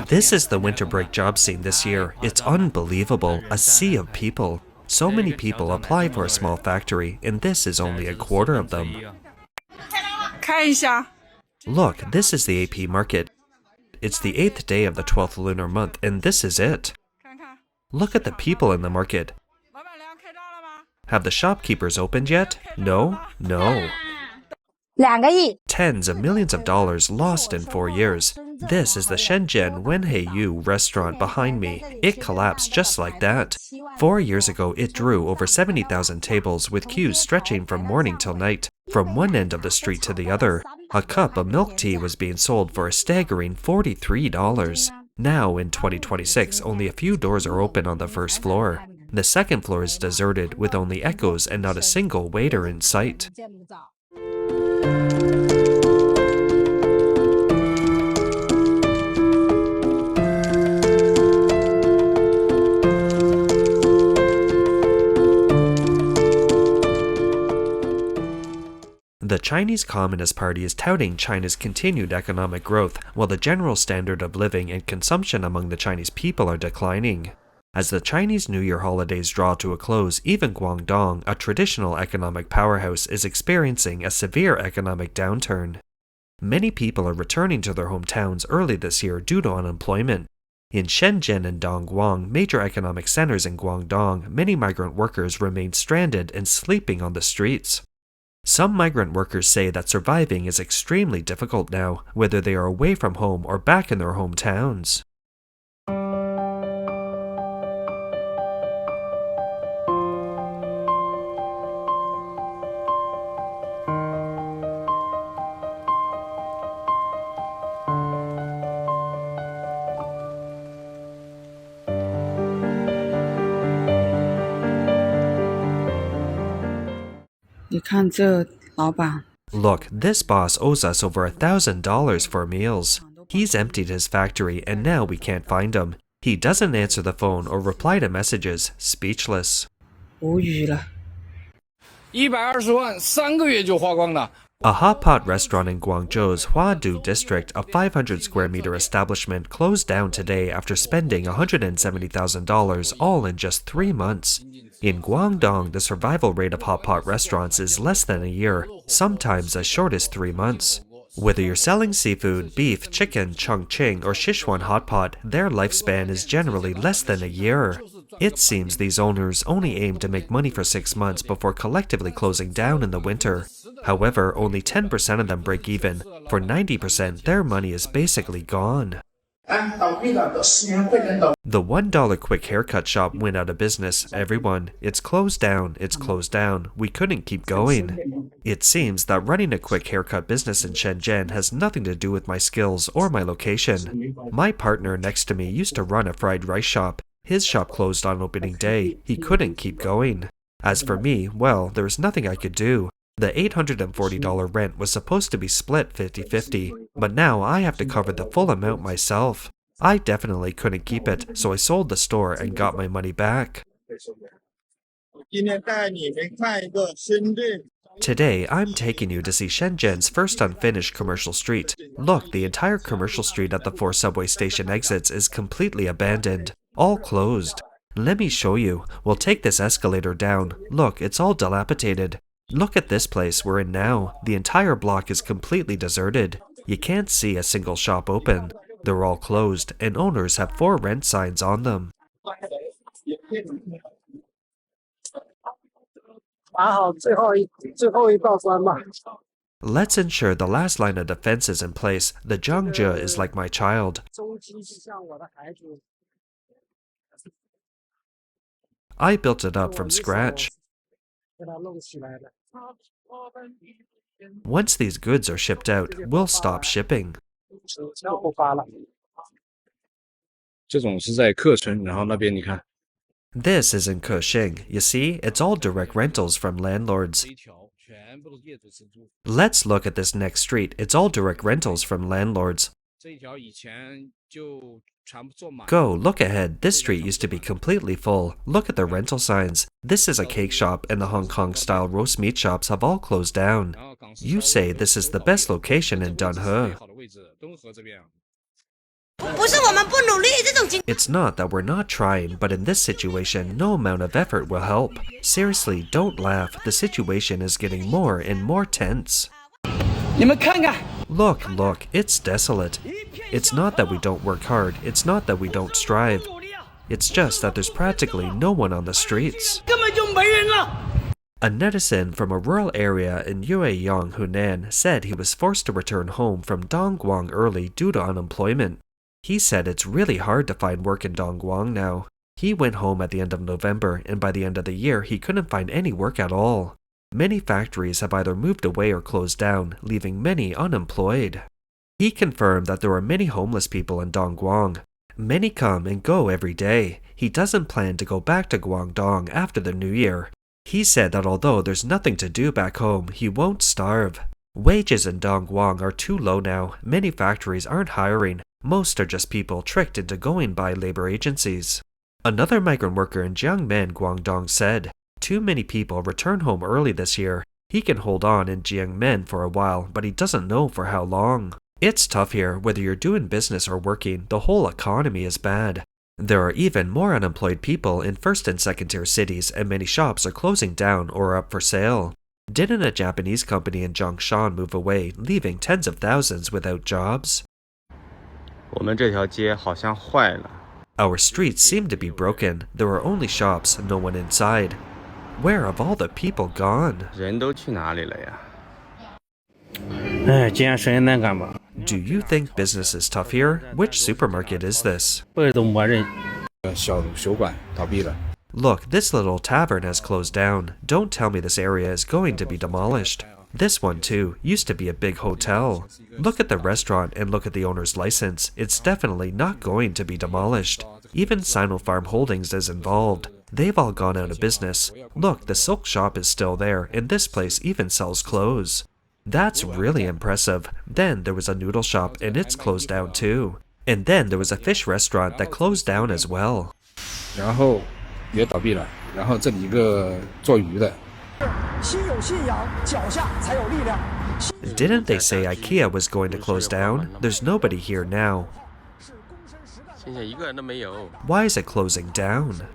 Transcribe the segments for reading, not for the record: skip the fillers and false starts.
This is the winter break job scene this year. It's unbelievable, a sea of people. So many people apply for a small factory, and this is only a quarter of them. Look, this is the AP market. It's the 8th day of the 12th lunar month, and this is it. Look at the people in the market. Have the shopkeepers opened yet? No? No. Tens of millions of dollars lost in 4 years. This is the Shenzhen Wenheiyu restaurant behind me. It collapsed just like that. 4 years ago, it drew over 70,000 tables with queues stretching from morning till night, from one end of the street to the other. A cup of milk tea was being sold for a staggering $43. Now, in 2026, only a few doors are open on the first floor. The second floor is deserted with only echoes and not a single waiter in sight. The Chinese Communist Party is touting China's continued economic growth, while the general standard of living and consumption among the Chinese people are declining. As the Chinese New Year holidays draw to a close, even Guangdong, a traditional economic powerhouse, is experiencing a severe economic downturn. Many people are returning to their hometowns early this year due to unemployment. In Shenzhen and Dongguan, major economic centers in Guangdong, many migrant workers remain stranded and sleeping on the streets. Some migrant workers say that surviving is extremely difficult now, whether they are away from home or back in their hometowns. Look, this boss owes us over $1,000 for meals. He's emptied his factory and now we can't find him. He doesn't answer the phone or reply to messages, speechless. A hot pot restaurant in Guangzhou's Huadu district, a 500 square meter establishment, closed down today after spending $170,000 all in just 3 months. In Guangdong, the survival rate of hot pot restaurants is less than a year, sometimes as short as 3 months. Whether you're selling seafood, beef, chicken, chongqing, or Sichuan hot pot, their lifespan is generally less than a year. It seems these owners only aim to make money for 6 months before collectively closing down in the winter. However, only 10% of them break even. For 90%, their money is basically gone. The $1 quick haircut shop went out of business, everyone. It's closed down, it's closed down. We couldn't keep going. It seems that running a quick haircut business in Shenzhen has nothing to do with my skills or my location. My partner next to me used to run a fried rice shop. His shop closed on opening day. He couldn't keep going. As for me, well, there was nothing I could do. The $840 rent was supposed to be split 50-50, but now I have to cover the full amount myself. I definitely couldn't keep it, so I sold the store and got my money back. Today, I'm taking you to see Shenzhen's first unfinished commercial street. Look, the entire commercial street at the 4 subway station exits is completely abandoned, all closed. Let me show you. We'll take this escalator down. Look, it's all dilapidated. Look at this place we're in now. The entire block is completely deserted. You can't see a single shop open. They're all closed, and owners have 4 rent signs on them. Let's ensure the last line of defense is in place. The Zhangzhe is like my child. I built it up from scratch. Once these goods are shipped out, we'll stop shipping. This is in Kexing. You see, it's all direct rentals from landlords. Let's look at this next street. It's all direct rentals from landlords. Go, look ahead. This street used to be completely full. Look at the rental signs. This is a cake shop, and the Hong Kong-style roast meat shops have all closed down. You say this is the best location in Dunhe. It's not that we're not trying, but in this situation, no amount of effort will help. Seriously, don't laugh. The situation is getting more and more tense. Look, it's desolate. It's not that we don't work hard. It's not that we don't strive. It's just that there's practically no one on the streets. A netizen from a rural area in Yueyang, Hunan, said he was forced to return home from Dongguan early due to unemployment. He said it's really hard to find work in Dongguan now. He went home at the end of November, and by the end of the year, he couldn't find any work at all. Many factories have either moved away or closed down, leaving many unemployed. He confirmed that there are many homeless people in Dongguan. Many come and go every day. He doesn't plan to go back to Guangdong after the new year. He said that although there's nothing to do back home, he won't starve. Wages in Dongguan are too low now. Many factories aren't hiring. Most are just people tricked into going by labor agencies. Another migrant worker in Jiangmen, Guangdong said, "Too many people return home early this year. He can hold on in Jiangmen for a while, but he doesn't know for how long. It's tough here, whether you're doing business or working, the whole economy is bad. There are even more unemployed people in first and second tier cities, and many shops are closing down or are up for sale. Didn't a Japanese company in Zhongshan move away, leaving tens of thousands without jobs? Our streets seem to be broken. There are only shops, no one inside. Where have all the people gone? Do you think business is tough here? Which supermarket is this? Look, this little tavern has closed down. Don't tell me this area is going to be demolished. This one too used to be a big hotel. Look at the restaurant and look at the owner's license. It's definitely not going to be demolished. Even Sinopharm Holdings is involved. They've all gone out of business. Look, the silk shop is still there, and this place even sells clothes. That's really impressive. Then there was a noodle shop, and it's closed down too. And then there was a fish restaurant that closed down as well. Didn't they say IKEA was going to close down? There's nobody here now. Why is it closing down?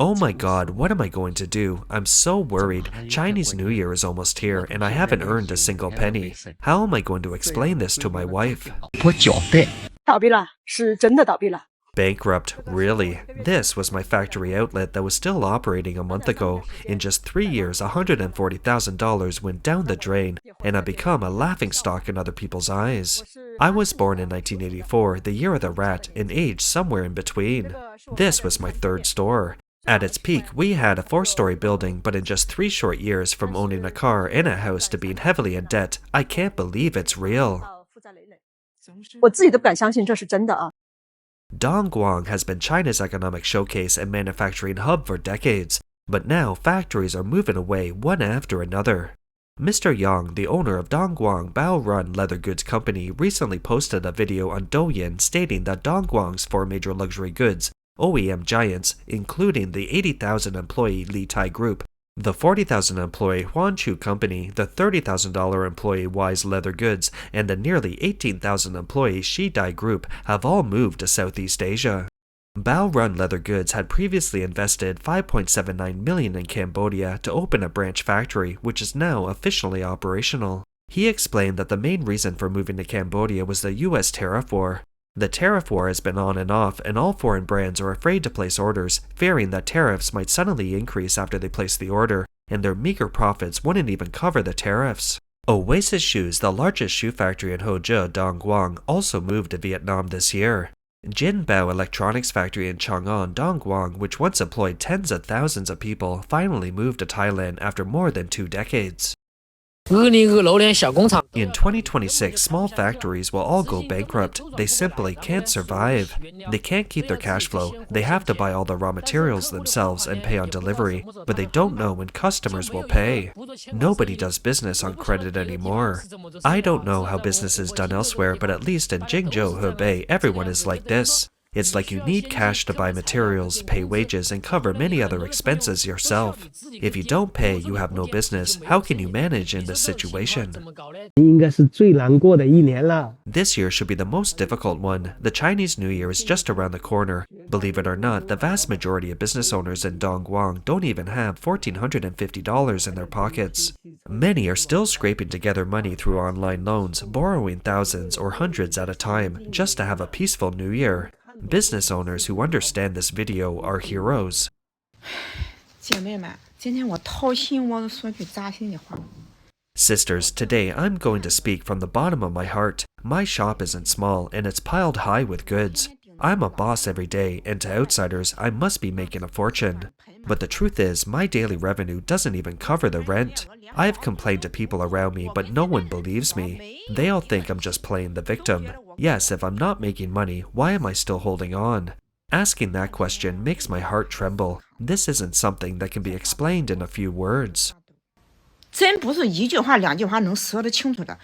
Oh my god, what am I going to do? I'm so worried. Chinese New Year is almost here, and I haven't earned a single penny. How am I going to explain this to my wife? Bankrupt, really? This was my factory outlet that was still operating a month ago. In just 3 years, $140,000 went down the drain, and I've become a laughingstock in other people's eyes. I was born in 1984, the year of the rat, and aged somewhere in between. This was my third store. At its peak, we had a 4-story building, but in just 3 short years, from owning a car and a house to being heavily in debt, I can't believe it's real. Dongguan has been China's economic showcase and manufacturing hub for decades, but now factories are moving away one after another. Mr. Yang, the owner of Dongguan Bao Run Leather Goods Company, recently posted a video on Douyin stating that Dongguan's 4 major luxury goods OEM giants, including the 80,000-employee Li Tai Group, the 40,000-employee Huanchu Company, the $30,000-employee Wise Leather Goods, and the nearly 18,000-employee Shidai Group have all moved to Southeast Asia. Bao Run Leather Goods had previously invested $5.79 million in Cambodia to open a branch factory, which is now officially operational. He explained that the main reason for moving to Cambodia was the US tariff war. The tariff war has been on and off, and all foreign brands are afraid to place orders, fearing that tariffs might suddenly increase after they place the order, and their meager profits wouldn't even cover the tariffs. Oasis Shoes, the largest shoe factory in Hozhe, Dongguan, also moved to Vietnam this year. Jinbao Electronics Factory in Chang'an, Dongguan, which once employed tens of thousands of people, finally moved to Thailand after more than 2 decades. In 2026, small factories will all go bankrupt. They simply can't survive. They can't keep their cash flow. They have to buy all the raw materials themselves and pay on delivery, but they don't know when customers will pay. Nobody does business on credit anymore. I don't know how business is done elsewhere, but at least in Jingzhou, Hebei, everyone is like this. It's like you need cash to buy materials, pay wages, and cover many other expenses yourself. If you don't pay, you have no business. How can you manage in this situation? 应该是最难过的一年了。 This year should be the most difficult one. The Chinese New Year is just around the corner. Believe it or not, the vast majority of business owners in Dongguan don't even have $1,450 in their pockets. Many are still scraping together money through online loans, borrowing thousands or hundreds at a time just to have a peaceful New Year. Business owners who understand this video are heroes. 姐妹们，今天我掏心窝子说句扎心的话。 Sisters, today I'm going to speak from the bottom of my heart. My shop isn't small and it's piled high with goods. I'm a boss every day, and to outsiders, I must be making a fortune. But the truth is, my daily revenue doesn't even cover the rent. I have complained to people around me, but no one believes me. They all think I'm just playing the victim. Yes, if I'm not making money, why am I still holding on? Asking that question makes my heart tremble. This isn't something that can be explained in a few words. 真不是一句话两句话能说得清楚的。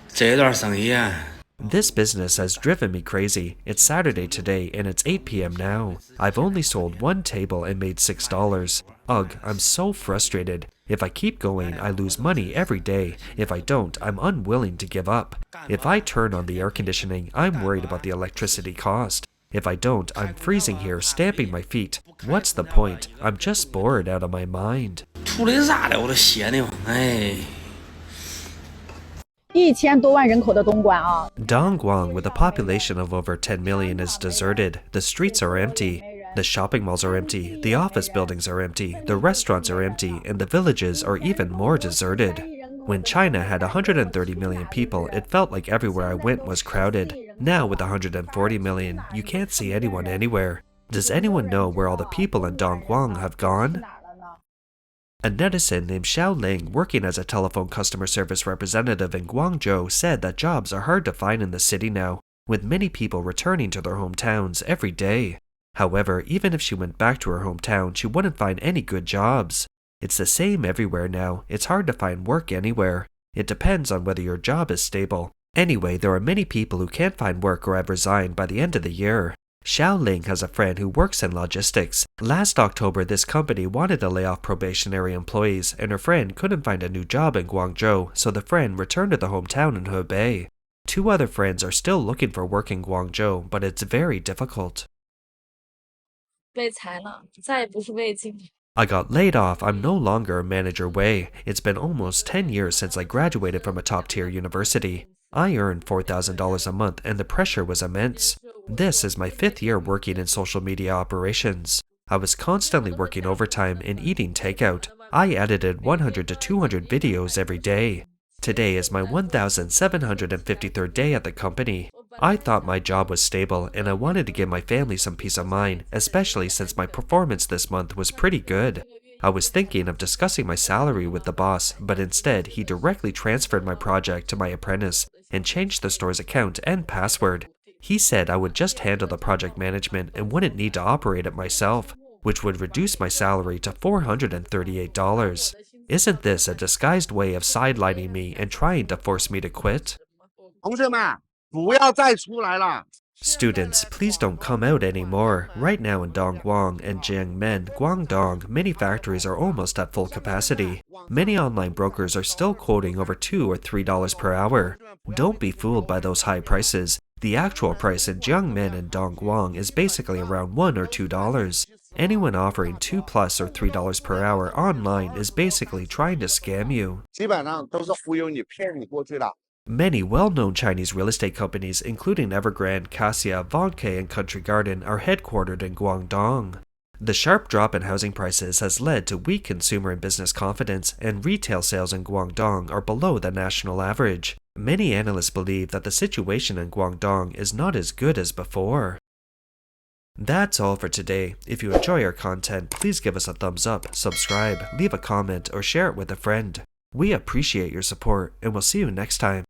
这段生意啊。 This business has driven me crazy. It's Saturday today and it's 8 p.m. now. I've only sold one table and made $6. Ugh, I'm so frustrated. If I keep going, I lose money every day. If I don't, I'm unwilling to give up. If I turn on the air conditioning, I'm worried about the electricity cost. If I don't, I'm freezing here, stamping my feet. What's the point? I'm just bored out of my mind. 出来啥了？我都歇呢。哎。 1000多万人口的东莞啊。 Dongguan, with a population of over 10 million, is deserted. The streets are empty. The shopping malls are empty. The office buildings are empty. The restaurants are empty. And the villages are even more deserted. When China had 130 million people, it felt like everywhere I went was crowded. Now, with 140 million, you can't see anyone anywhere. Does anyone know where all the people in Dongguan have gone? A netizen named Xiao Ling, working as a telephone customer service representative in Guangdong, said that jobs are hard to find in the city now, with many people returning to their hometowns every day. However, even if she went back to her hometown, she wouldn't find any good jobs. It's the same everywhere now. It's hard to find work anywhere. It depends on whether your job is stable. Anyway, there are many people who can't find work or have resigned by the end of the year. Xiao Ling has a friend who works in logistics. Last October, this company wanted to lay off probationary employees, and her friend couldn't find a new job in Guangzhou, so the friend returned to the hometown in Hebei. 2 other friends are still looking for work in Guangzhou, but it's very difficult. 被裁了，再也不是为经理。 I got laid off. I'm no longer a manager Wei. It's been almost 10 years since I graduated from a top-tier university. I earned $4,000 a month and the pressure was immense. This is my 5th year working in social media operations. I was constantly working overtime and eating takeout. I edited 100 to 200 videos every day. Today is my 1,753rd day at the company. I thought my job was stable and I wanted to give my family some peace of mind, especially since my performance this month was pretty good. I was thinking of discussing my salary with the boss, but instead he directly transferred my project to my apprentice and changed the store's account and password. He said I would just handle the project management and wouldn't need to operate it myself, which would reduce my salary to $438. Isn't this a disguised way of sidelining me and trying to force me to quit? 同学们，不要再出来了。 Students, please don't come out anymore. Right now in Dongguan and Jiangmen, Guangdong, many factories are almost at full capacity. Many online brokers are still quoting over $2 or $3 per hour. Don't be fooled by those high prices. The actual price in Jiangmen and Dongguan is basically around $1 or $2. Anyone offering $2+ or $3 per hour online is basically trying to scam you. 基本上都是忽悠你、骗你过去的。 Many well-known Chinese real estate companies, including Evergrande, Cassia, Vanke, and Country Garden, are headquartered in Guangdong. The sharp drop in housing prices has led to weak consumer and business confidence, and retail sales in Guangdong are below the national average. Many analysts believe that the situation in Guangdong is not as good as before. That's all for today. If you enjoy our content, please give us a thumbs up, subscribe, leave a comment, or share it with a friend. We appreciate your support, and we'll see you next time.